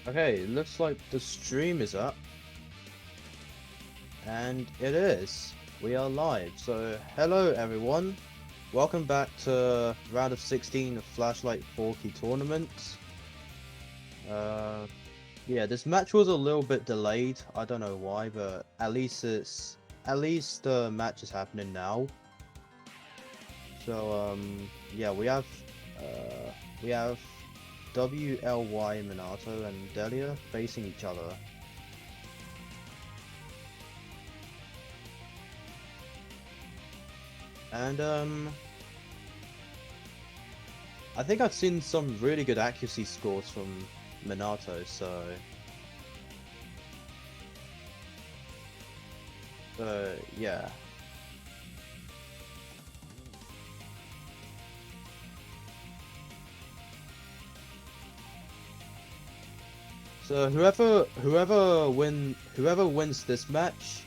Okay, it looks like the stream is up. And it is. We are live. So, hello everyone. Welcome back to round of 16 of Flashlight 4 Key Tournament. Yeah, this match was a little bit delayed. I don't know why, but at least the match is happening now. So, yeah, we have WLYMinato and Delia facing each other. And I think I've seen some really good accuracy scores from Minato, so yeah. So whoever wins this match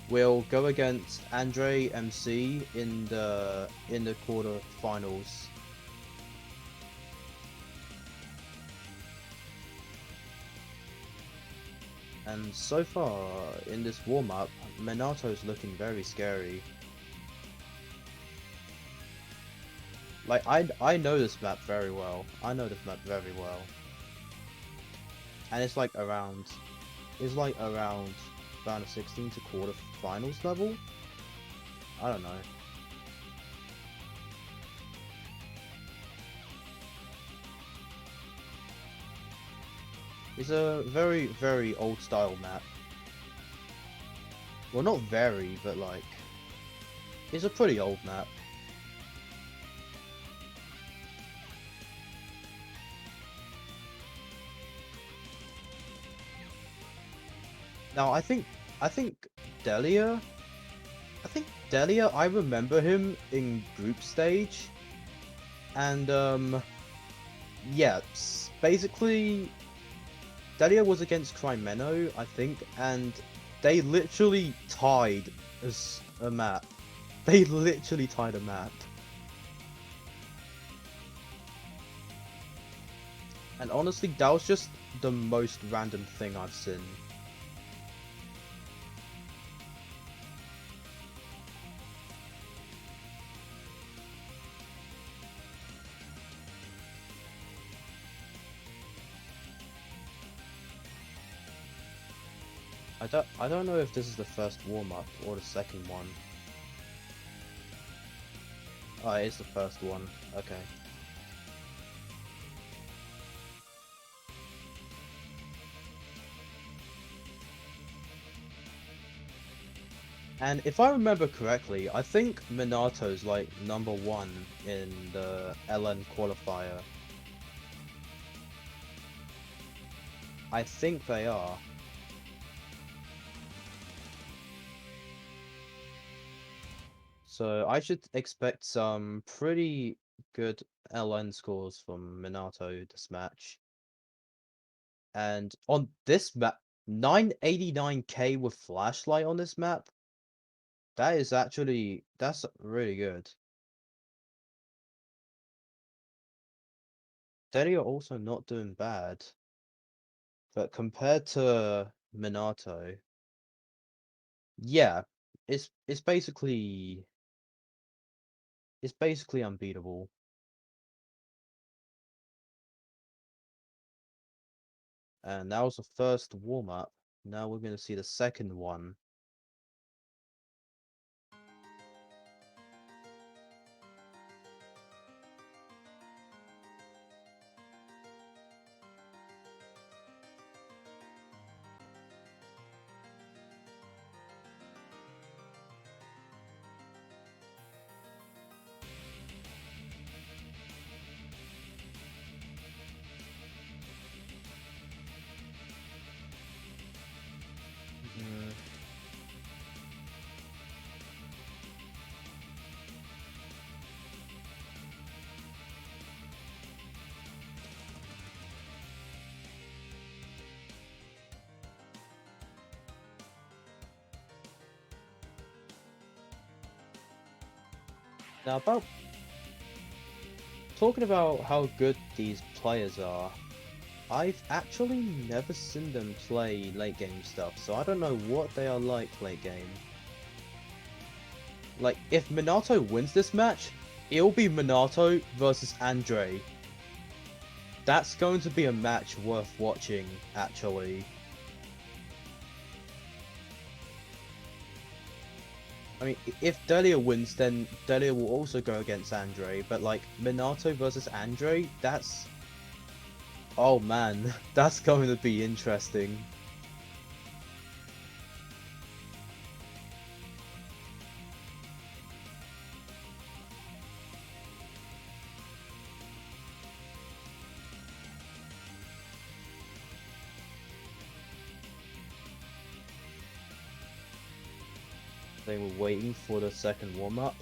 will go against Andre MC in the quarterfinals. And so far in this warm-up, Minato's looking very scary. Like I know this map very well. I know this map very well. And it's like around round of 16 to quarterfinals level. I don't know. It's a very, very old style map. Well, not very, but like, it's a pretty old map. Now, I think Delia, I remember him in group stage, and yeah, basically, Delia was against Crymeno, I think, and they literally tied as a map. They literally tied a map. And honestly, that was just the most random thing I've seen. I don't know if this is the first warm-up or the second one. Oh, it is the first one. Okay. And if I remember correctly, I think Minato's like #1 in the LN qualifier. I think they are. So I should expect some pretty good LN scores from Minato this match. And on this map, 989k with flashlight on this map. That's really good. Delia also not doing bad, but compared to Minato, yeah, it's basically unbeatable. And that was the first warm up. Now we're gonna see the second one. Mm. Now talking about how good these players are. I've actually never seen them play late game stuff, so I don't know what they are like late game. Like, if Minato wins this match, it'll be Minato versus Andre. That's going to be a match worth watching, actually. I mean, if Delia wins, then Delia will also go against Andre, but like, Minato versus Andre, that's... Oh man, that's going to be interesting. They were waiting for the second warm-up.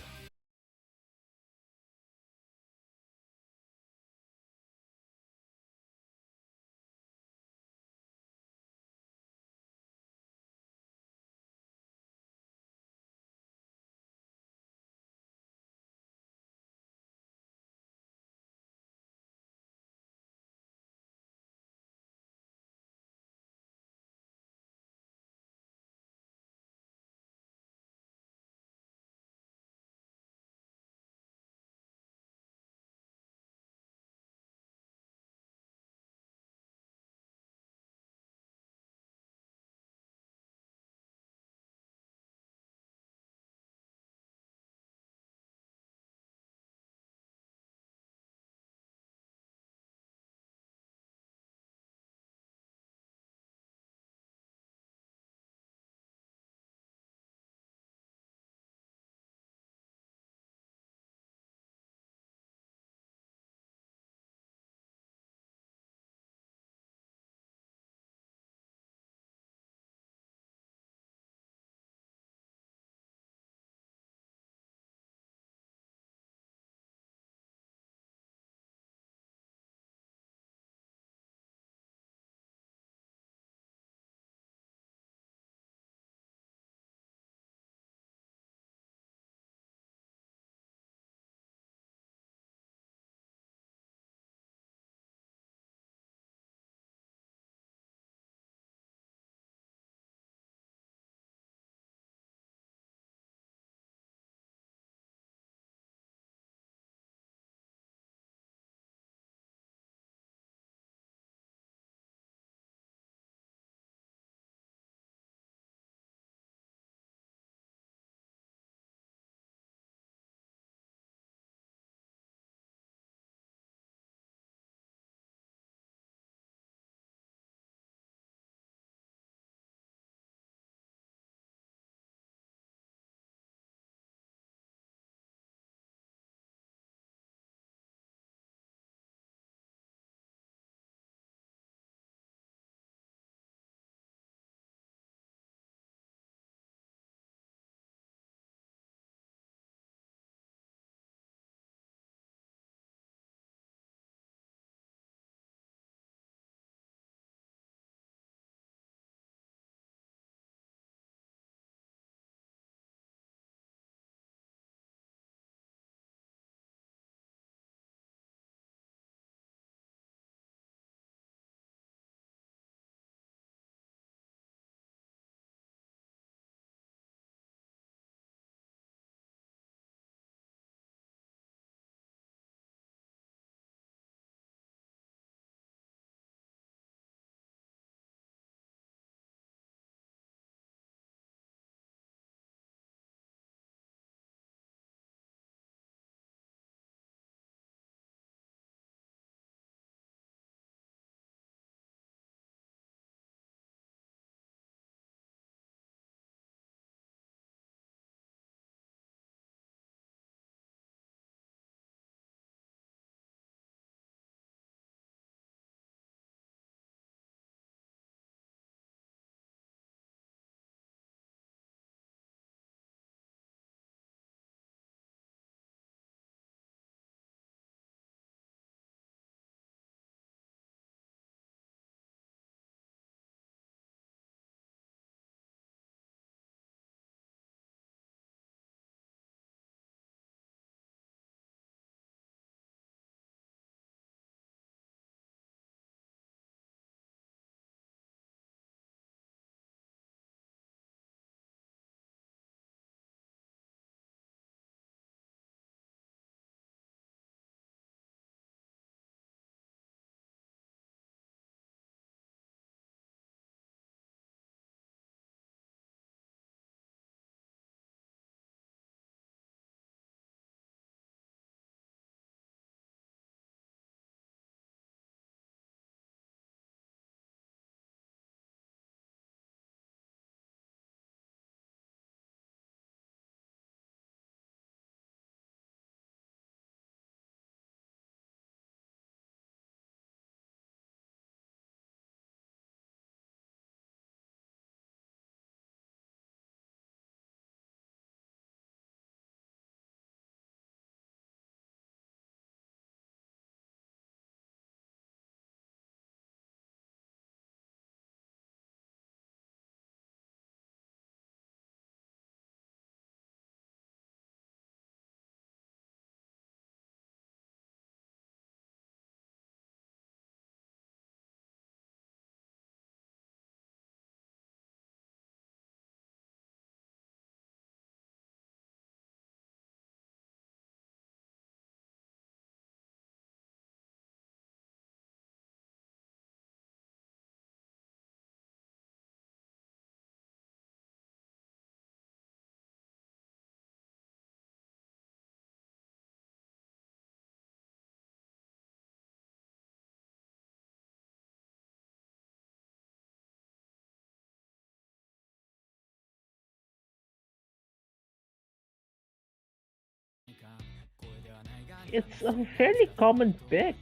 it's a fairly common pick.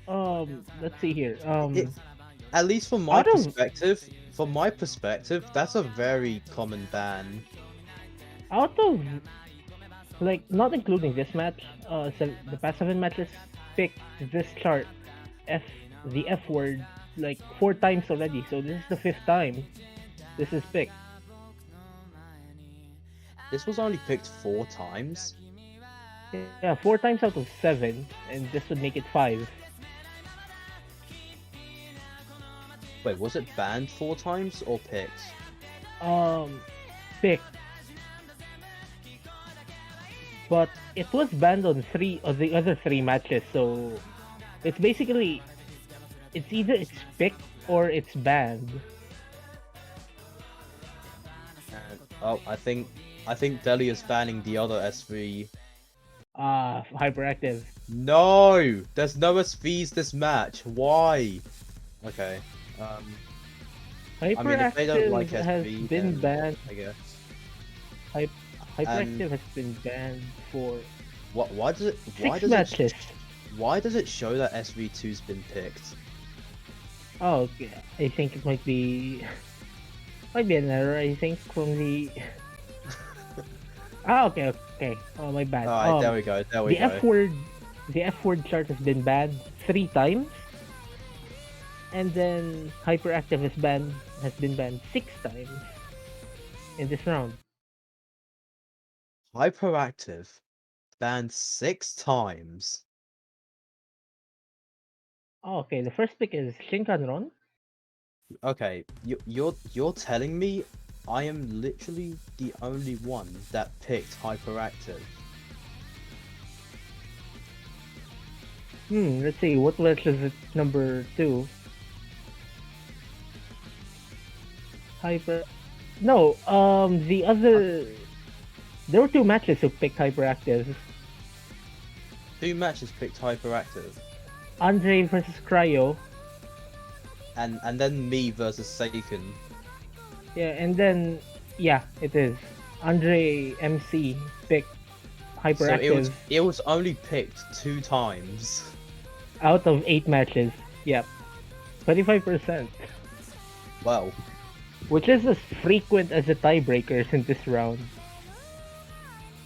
Let's see here. It, at least Out of from my perspective, that's a very common ban. out of like not including this match, the past 7 matches picked this chart F the F word like 4 times already. So this is the 5th time this is picked. This was only picked 4 times. Yeah, 4 times out of 7, and this would make it 5. Wait, was it banned 4 times or picked? Um, picked, but it was banned on 3 of the other 3 matches. So it's basically it's either it's picked or it's banned. And, oh, I think Delia is banning the other SV. Hyperactive. No, there's no SVs this match. Why? Okay. I mean, if they don't like Hyperactive has SV, been then banned. I guess. Hyperactive has been banned for What? Why does it? 6 matches. Why does it show that SV2's been picked? Oh, okay. I think it might be an error. I think from the. Okay, okay. Oh, my bad. Alright, there we go. There we go. The F word chart has been banned 3 times, and then hyperactive has been banned 6 times in this round. Hyperactive banned 6 times. Oh, okay. The first pick is Shinkanron. Okay, you're telling me I am literally the only one that picked hyperactive. Let's see. What match is it? Number 2. Hyper. No. The other. There were 2 matches who picked hyperactive. 2 matches picked hyperactive. Andre versus Cryo. And then me versus Seiken. Yeah, and then it is. Andre MC picked hyperactive. So it was only picked 2 times. Out of 8 matches. Yep. 25%. Well. Which is as frequent as the tiebreakers in this round.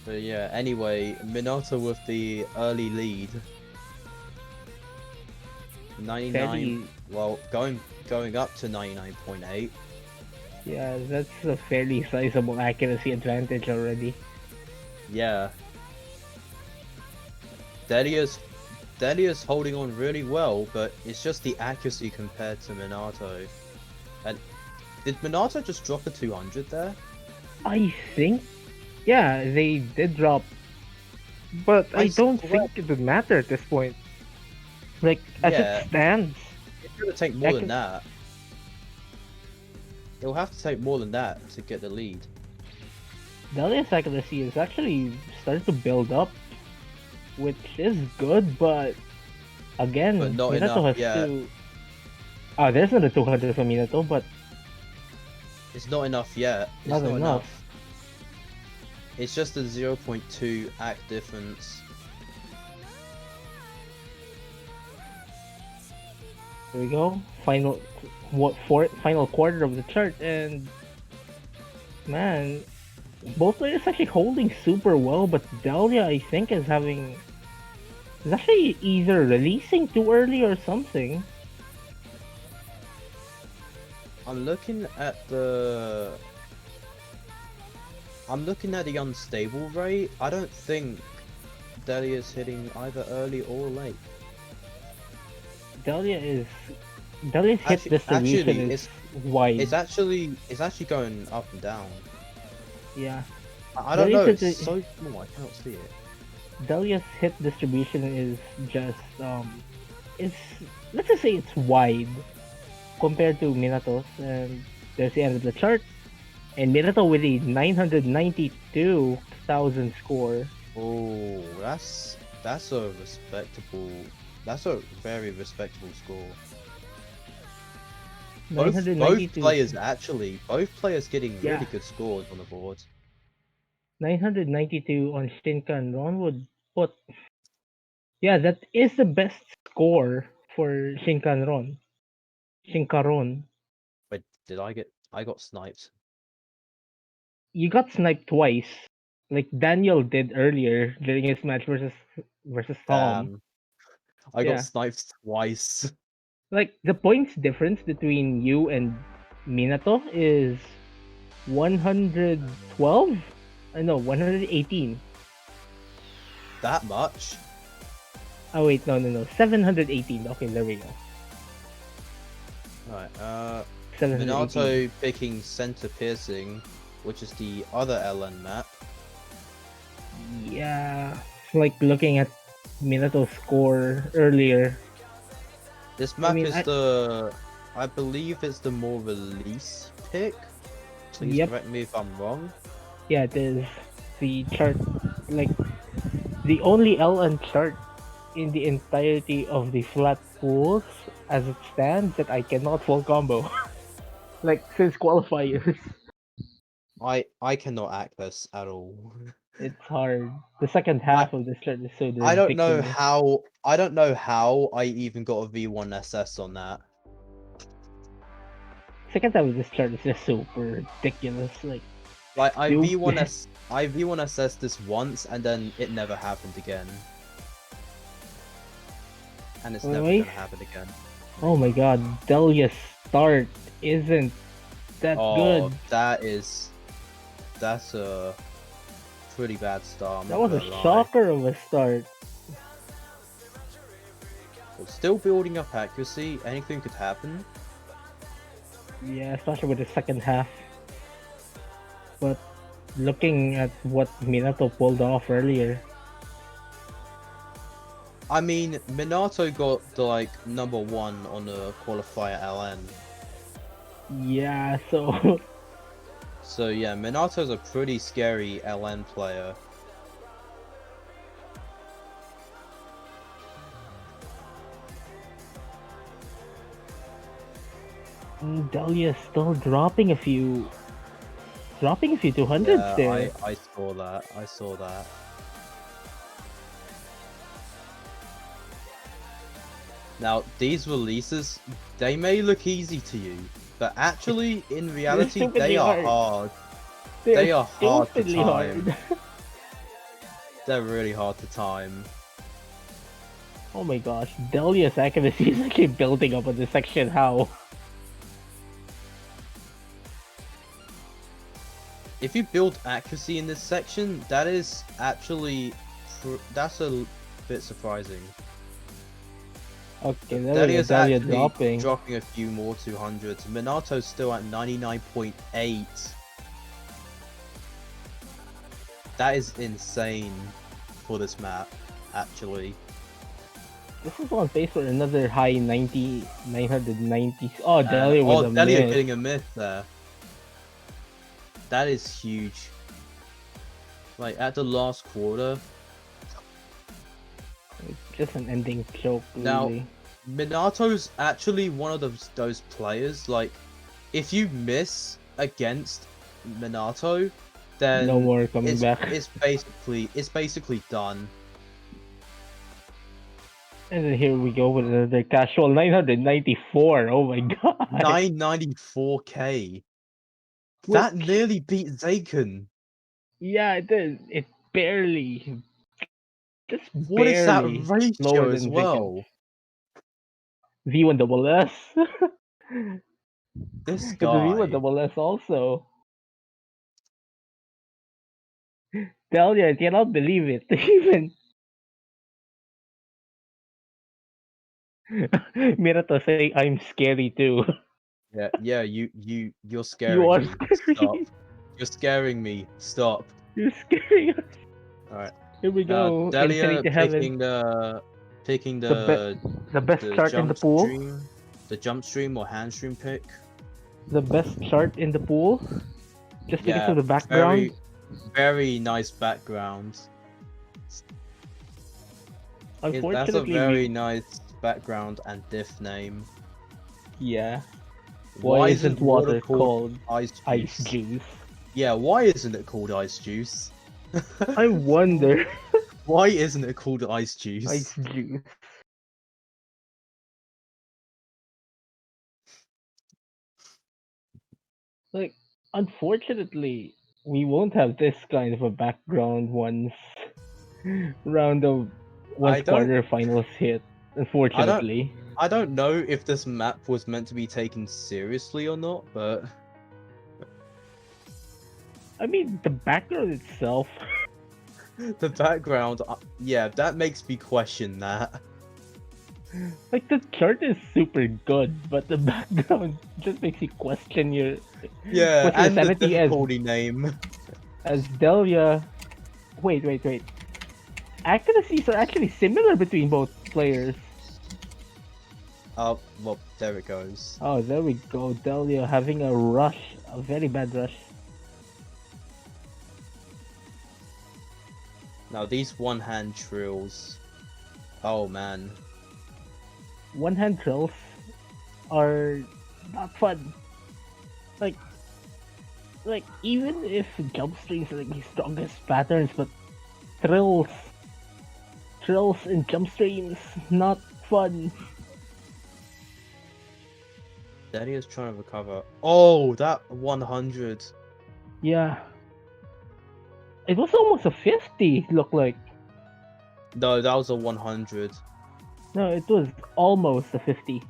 But yeah, anyway, Minato with the early lead. 99. Well, going up to 99.8. Yeah, that's a fairly sizable accuracy advantage already. Yeah. Delia's holding on really well, but it's just the accuracy compared to Minato. And did Minato just drop a 200 there? I think, yeah, they did drop, but I don't think it would matter at this point. Like, as it stands, it's gonna take more than that. It'll have to take more than that to get the lead. Delia's accuracy is actually starting to build up, which is good, but again, but not Minato enough, has to. Oh, there's not a 200 from Minato, but it's not enough yet. It's not enough. It's just a 0.2 act difference. There we go. Final quarter of the chart, and man, both players actually holding super well, but Delia I think is actually either releasing too early or something. I'm looking at the unstable rate. I don't think Delia's hitting either early or late. Delia's hit distribution is wide. It's actually going up and down. Yeah. I don't know. It's so small. I cannot see it. Delia's hit distribution is just let's just say it's wide compared to Minato's, and there's the end of the chart. And Minato with a 992,000 score. Oh, that's a respectable. That's a very respectable score. Both players getting really good scores on the board. 992 on Shinkan Ron would put Yeah, that is the best score for Shinkaron. Shinkaron. Wait, I got sniped. You got sniped twice, like Daniel did earlier during his match versus Tom. Damn. I got Yeah, sniped twice. like the points difference between you and Minato is 112. I know 118. That much? Oh wait, no, 718. Okay, there we go. Right, 718. Minato picking center piercing, which is the other LN map. Yeah, it's like looking at Minato's score earlier. This I map mean, is I believe it's the more release pick. Please yep, correct me if I'm wrong. yeah, it is the chart, like the only LN chart in the entirety of the flat pools as it stands that I cannot full combo. Like since qualifiers, I cannot act this at all. it's hard. The second I half of this chart is so ridiculous. I don't know how I even got a V1SS on that. Second half of this chart is just super ridiculous. Like Like stupid. I V1SS this once and then it never happened again. And it's never Wait. gonna happen again. Oh my god, Delia's start isn't that Oh, good. that's a pretty bad start, I'm That not was a gonna lie. shocker of a start. But still building up accuracy, anything could happen. Yeah, especially with the second half. But looking at what Minato pulled off earlier, I mean, Minato got the like #1 on the qualifier LN. yeah, so So yeah, Minato's a pretty scary LN player. Delia's still dropping a few 200s Yeah, there. I saw that. I saw that. Now, these releases, they may look easy to you, but actually, in They're reality, stupidly they are hard. hard. They're They are hard to stupidly time. hard. They're really hard to time. Oh my gosh, Delia's accuracy is actually building up on this section. How? If you build accuracy in this section, that is actually that's a bit surprising. Okay, there we go. Delia's Delia actually dropping. dropping a few more 200s. Minato's still at 99.8. That is insane for this map, actually. This is on pace for another high 990s. Oh, Delia with a Delia miss. getting a myth there. That is huge. Like at the last quarter. Just an ending joke, Now, really. Minato's actually one of those players. Like, if you miss against Minato, then No more coming back. it's basically done. And then here we go with another casual 994. Oh my god. 994k. Which, That nearly beat Zaken. yeah, it did. It barely, just What is that barely lower ratio as than Vickens. well? V1 double S. This It's a V1 guy. double S also. Delia, I cannot believe it. Even Minato saying I'm scary too. Yeah, you're You scaring are me. Stop. scary. You're scaring me. Stop. You're scaring us. Alright. Here we go. Infinite Delia to heaven. picking The be- the best chart in the pool. the jump stream or hand stream pick. The best chart in the pool. Just because Yeah, of the background. very nice background. That's a Unfortunately, very nice background and diff name. yeah. Why isn't water called ice ice juice? juice? Yeah, why isn't it called ice juice? I wonder. Why isn't it called ice juice? Ice juice. Like, unfortunately, we won't have this kind of a background once round of I once don't quarterfinals hit. Unfortunately, I don't know if this map was meant to be taken seriously or not, but I mean the background itself. the background, yeah, that makes me question that. Like the chart is super good, but the background just makes you question your Yeah, and the sanity difficulty name. as Delia. Wait. Accuracies are actually similar between both players. Oh, well, there it goes. Oh, there we go. Delia having a rush, a very bad rush. Now these one-hand trills. Oh man. One-hand drills are not fun. Like, even if jump strings are like the strongest patterns, but trills, and jump streams, not fun. Delia's trying to recover. Oh, that 100. Yeah, it was almost a 50. Looked like No, that was a 100. no, it was almost a 50.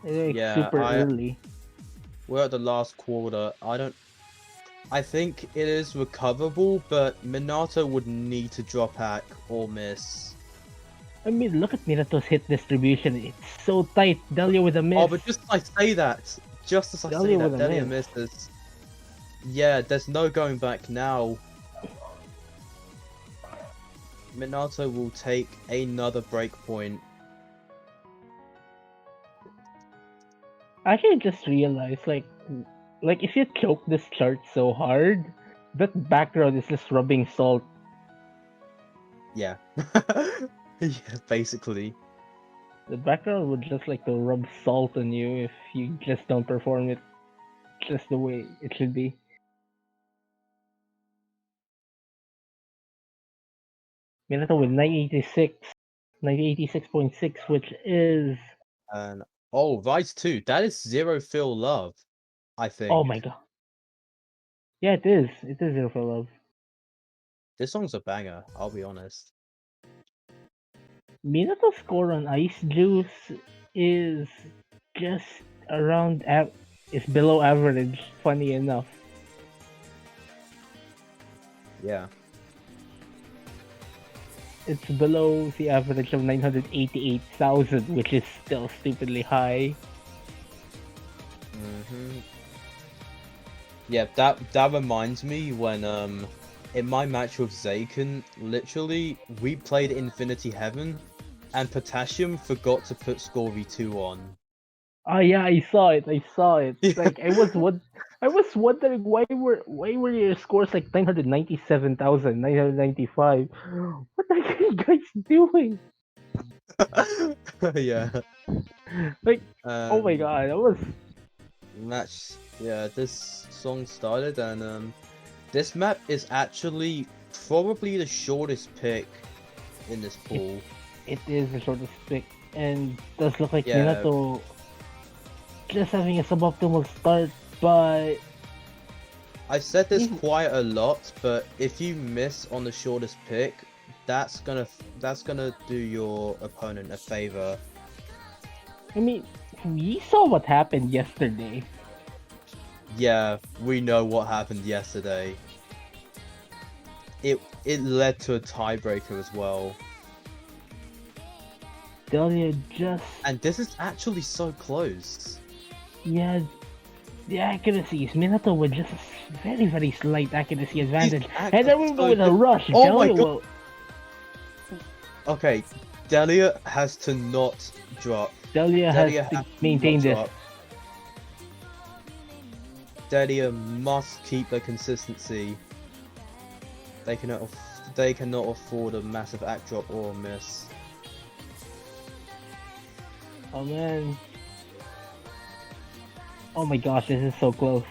Like Yeah, super early. we're at the last quarter. I think it is recoverable, but Minato would need to drop hack or miss. I mean, look at Minato's hit distribution. It's so tight. Delia with a miss. Oh, but just as I say that, Delia with a Delia miss. misses. Yeah, there's no going back now. Minato will take another break point. I actually just realized, like if you choke this chart so hard, that background is just rubbing salt. Yeah. Yeah, basically. The background would just like to rub salt on you if you just don't perform it just the way it should be. Minato with 986.6, which is And oh, Vice 2, that is Zero Feel Love, I oh think. my god. Yeah, it is. It is Zero for Love. This song's a banger, I'll be honest. Minato's score on Ice Juice is just around is below average. Funny enough. Yeah. It's below the average of 988,000, which is still stupidly high. Yeah, that reminds me when in my match with Zaken, literally we played Infinity Heaven, and Potassium forgot to put Score V2 on. Oh yeah, I saw it. Yeah. Like I was wondering why were your scores like 997,000, 995? What are you guys doing? Yeah. Like oh my god, that was Match. Yeah, this song started, and this map is actually probably the shortest pick in this pool. it is the shortest pick and does look like Yeah. Minato just having a suboptimal start, but I've said this quite a lot, but if you miss on the shortest pick, that's gonna do your opponent a favor. I mean, we saw what happened yesterday. Yeah, we know what happened yesterday. It led to a tiebreaker as well. Delia just And this is actually so close. yeah, the accuracies. Minato with just a very slight accuracy advantage, and then we go with a rush. Oh Delia my god! will... Okay, Delia has to not drop. Delia has to maintain this. Drop. Delia must keep the consistency. They cannot afford a massive act drop or a miss. Oh man. Oh my gosh, this is so close.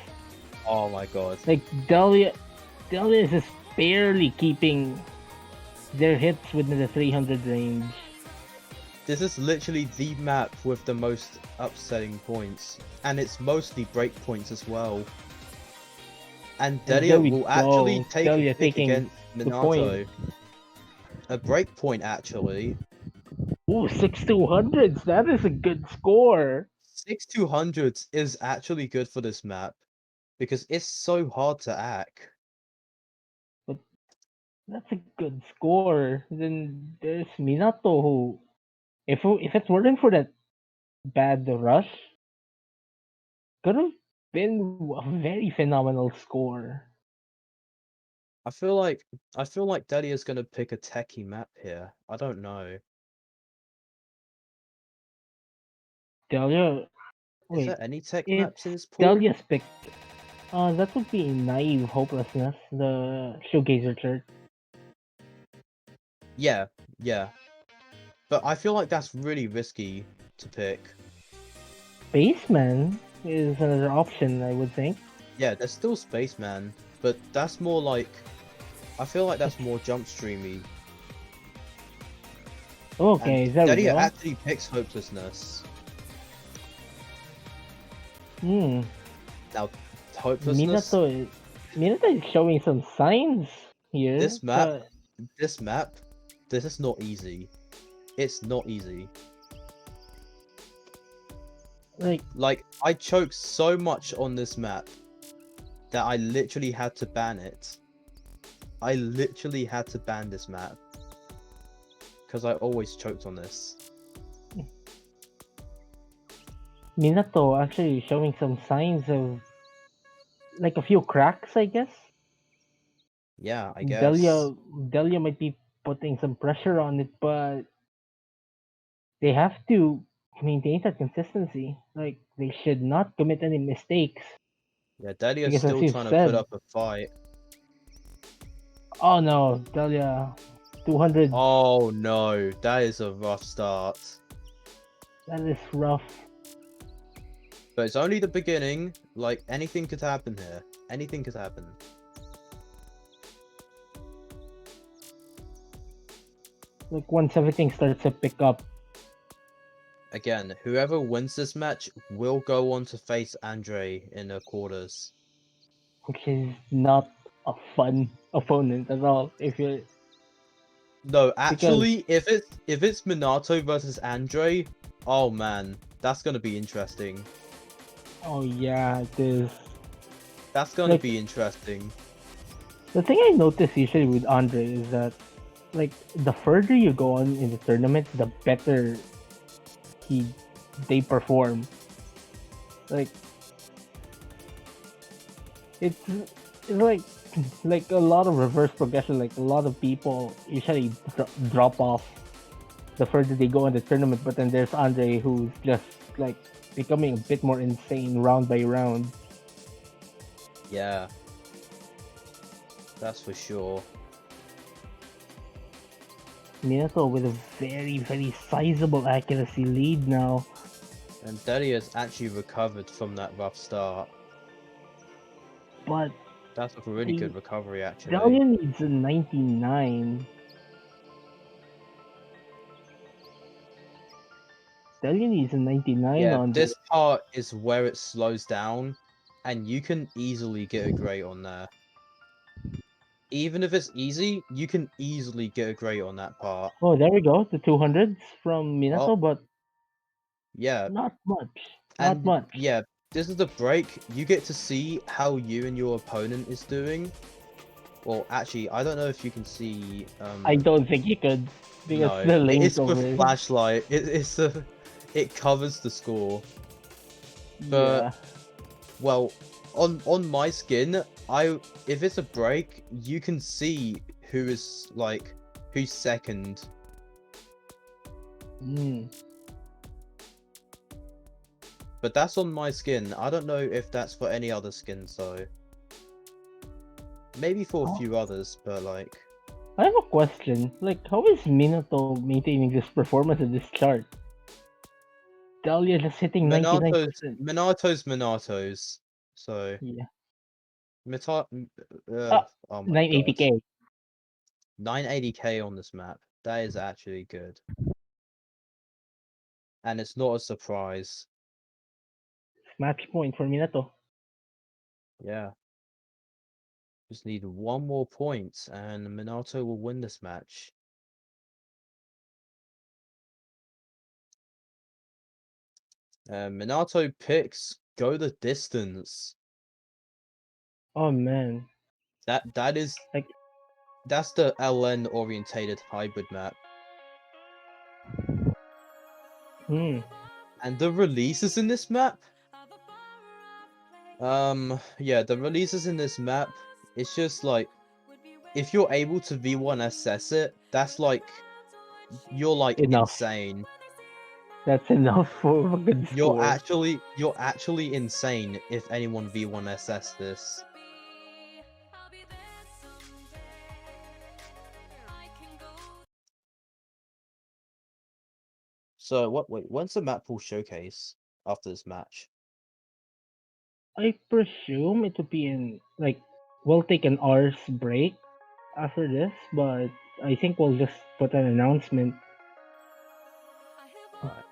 Oh my god. Like Delia Delia is just barely keeping their hits within the 300 range. This is literally the map with the most upsetting points, and it's mostly break points as well. And And Delia there we will actually go. take Delia a pick taking against the point. Minato. A break point, actually. Ooh, 6-200s. That is a good score. 6-200s is actually good for this map, because it's so hard to hack. But that's a good score. Then there's Minato who, if it weren't for that bad rush, could have been a very phenomenal score. I feel like Delia's gonna pick a techie map here. I don't know. Delia, Is wait, there any tech it's maps in this pool? Delia's pick. That would be Naive Hopelessness, the Shoegazer Church. Yeah, yeah. But I feel like that's really risky to pick. Baseman is another option, I would think. Yeah, there's still Spaceman, but that's more like... I feel like that's more jump streamy. Okay, And there we Delia go. actually picks Hopelessness. Hmm. Now, Hopelessness, Minato is showing some signs here, this map, but this map, this is not easy. It's not easy. like I choked so much on this map that I literally had to ban it. I literally had to ban this map. Because I always choked on this. Minato actually showing some signs of like a few cracks, I guess. Yeah, I guess. Delia might be putting some pressure on it, but they have to maintain that consistency. Like they should not commit any mistakes Yeah, Delia's because as still you've trying to put said, up a fight. oh no, Delia 200, Oh no, that is a rough start. that is rough. But it's only the beginning. Like, anything could happen here. Anything could happen. Like once everything starts to pick up, Again, whoever wins this match will go on to face Andre in the quarters. which is not a fun opponent at all. If you're No, because actually, if it's Minato versus Andre, oh man, that's gonna be interesting. oh yeah, because That's gonna like be interesting. the thing I notice usually with Andre is that like the further you go on in the tournament, the better he they perform. Like it's like like a lot of reverse progression. Like a lot of people usually drop off the further they go in the tournament, but then there's Andre who's just like becoming a bit more insane round by round. Yeah, that's for sure. Minato with a very sizable accuracy lead now. And Delia's actually recovered from that rough start. But That's a really good recovery, actually. Delia needs a 99. Delia needs a 99 Yeah, on this this. part is where it slows down, and you can easily get a great on there. Even if it's easy, you can easily get a great on that part. Oh, there we go. The 200s from Oh, Minato, but yeah. not much. Not And much. yeah, this is the break. You get to see how you and your opponent is doing. Well, actually, I don't know if you can see. I don't think he could because No, the it lane's is with over. flashlight. It covers the score. But Yeah. well, on my skin, if it's a break, you can see who is like who's second. Mm. But that's on my skin. I don't know if that's for any other skins though. Maybe for a Oh, few others, but like I have a question. Like, how is Minato maintaining this performance in this chart? Delia just hitting 99%. Minato's. So Yeah. Ah, Oh my god. 980k. 980k on this map. That is actually good. And it's not a surprise. Match point for Minato. Yeah. Just need one more point and Minato will win this match. Minato picks Go the Distance. Oh man. That is Like, that's the LN orientated hybrid map. hmm. And the releases in this map? Yeah, the releases in this map, it's just like if you're able to V1 assess it, that's like you're like Enough. insane. That's enough for a good score. You're actually insane if anyone V1 assess this. So wait, when's the map pool showcase after this match? I presume it would be in like we'll take an hour's break after this, but I think we'll just put an announcement. Alright.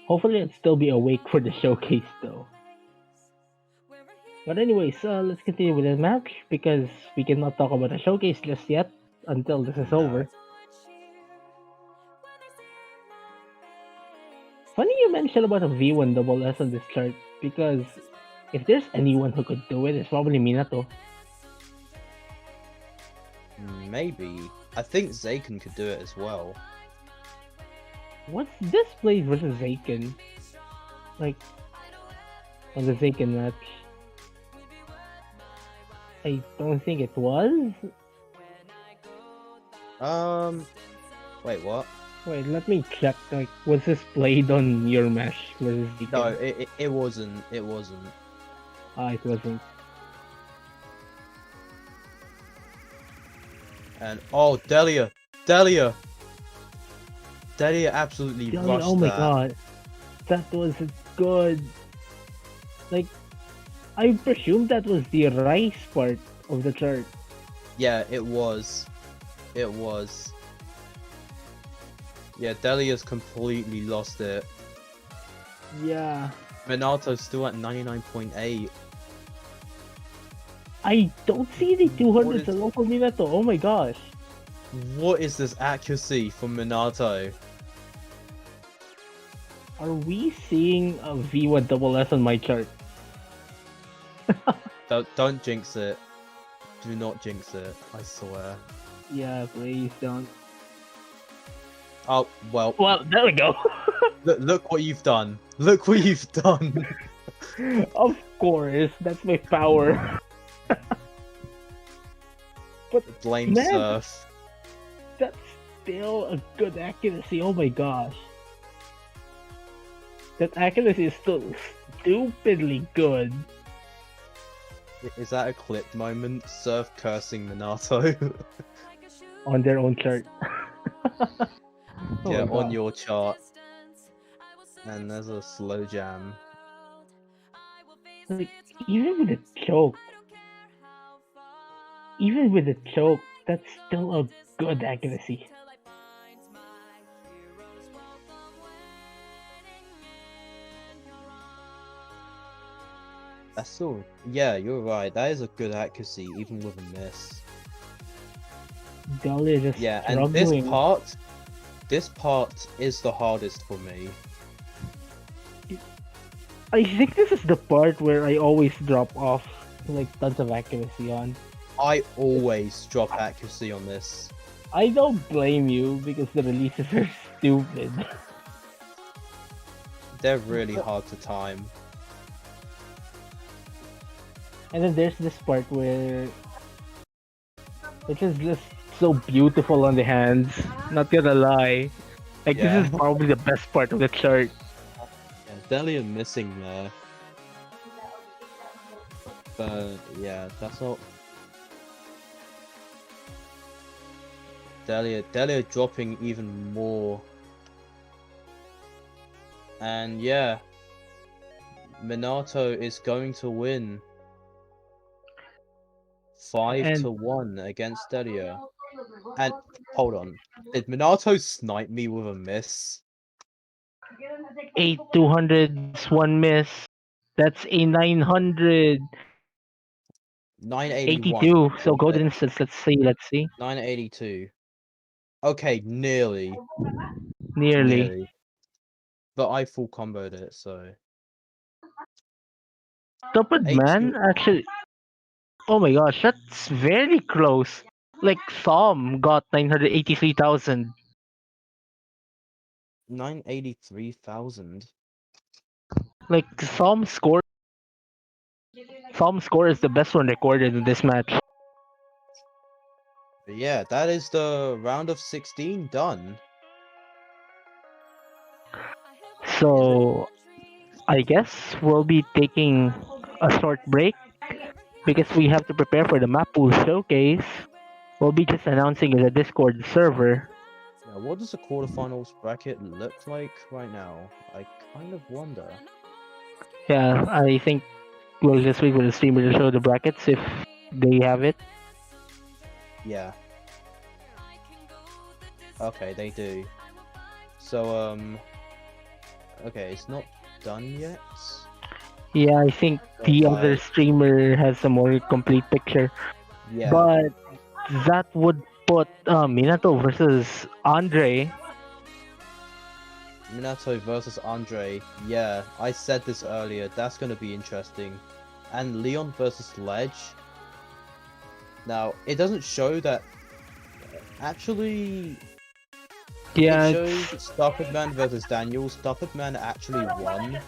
Hopefully it'll still be awake for the showcase though. But anyways, let's continue with the match because we cannot talk about the showcase just yet until this is No. over. Funny you mentioned about a V1 double S on this chart because if there's anyone who could do it, it's probably Minato. Maybe. I think Zaken could do it as well. What's this place versus Zaken? Like, on the Zaken match? I don't think it was. Wait, what? Wait, let me check. Like, was this played on your match versus Zaken? No, it wasn't. It wasn't. Ah, it wasn't. And oh, Delia! Delia absolutely Delia, rushed oh my that. god. That was good. Like, I presume that was the rice part of the chart. Yeah, it was. It was. Yeah, Delia's completely lost it. Yeah. Minato's still at 99.8. I don't see the 200 What is- sa local Minato. Oh my gosh. What is this accuracy from Minato? Are we seeing a V1 double S on my chart? Don't jinx it. Do not jinx it, I swear. Yeah, please don't. Oh, well, Well, there we go. look what you've done. Look what you've done. Of course, that's my power. But Blame man, Surf. that's still a good accuracy. Oh my gosh. That accuracy is still stupidly good. Is that a clip moment? Surf cursing Minato? On their own chart. Oh Yeah, my on god. your chart. And there's a slow jam. Like, even with the choke, that's still a good accuracy. That's still, yeah, you're right. That is a good accuracy, even with a miss. Delia just Yeah, and struggling. this part is the hardest for me. I think this is the part where I always drop off like tons of accuracy on. I always drop accuracy on this. I don't blame you because the releases are stupid. They're really hard to time. And then there's this part where which is just so beautiful on the hands. Not gonna lie. Like Yeah. this is probably the best part of the chart. Yeah, Delia missing there. But yeah, that's not. Delia dropping even more. And yeah, Minato is going to win. And 5-1 against Delia. And hold on, did Minato snipe me with a miss? 8 200s, one miss. That's a 981. 982. So golden instance. Let's see. Let's see. 982. Okay, nearly. Nearly. Nearly. But I full comboed it, so. Stupid 8 man. Actually, oh my gosh, that's very close. Like Thom got 983,000. 983,000. Like Thom's score is the best one recorded in this match. But yeah, that is the round of 16 done. So I guess we'll be taking a short break because we have to prepare for the map pool showcase. We'll be just announcing in the Discord server. Now, what does the quarterfinals bracket look like right now? I kind of wonder. Yeah, I think we'll just wait for the streamer to show the brackets if they have it. Yeah. Okay, they do. So, okay, it's not done yet. Yeah, I think the other streamer has a more complete picture. Yeah. But that would put Minato versus Andre. Minato versus Andre. Yeah, I said this earlier. That's going to be interesting. And Leon versus Ledge. Now, it doesn't show that. Actually, Yeah, it shows Stupid Man versus Daniel. Stupid Man actually won.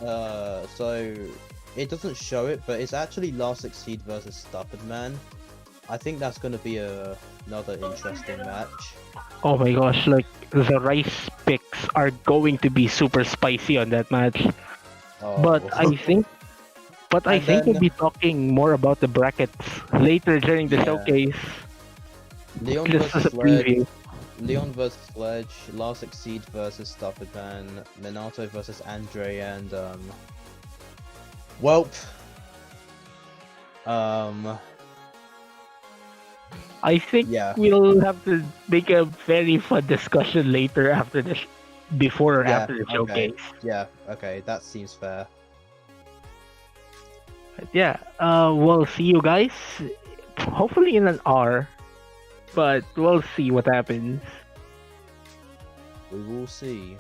So it doesn't show it, but it's actually Last Exceed versus Stupid Man. I think that's going to be another interesting match. oh my gosh, like the rice picks are going to be super spicy on that match. Oh. But I think we'll be talking more about the brackets later during the showcase. Leon Just as versus a preview. Leon versus Ledge, Last Exceed versus Stupid Man, Minato versus Andre, and Welp. I think we'll have to make a very fun discussion later after the before or after the showcase. Yeah, okay, that seems fair. Yeah, we'll see you guys hopefully in an hour, but we'll see what happens. We will see.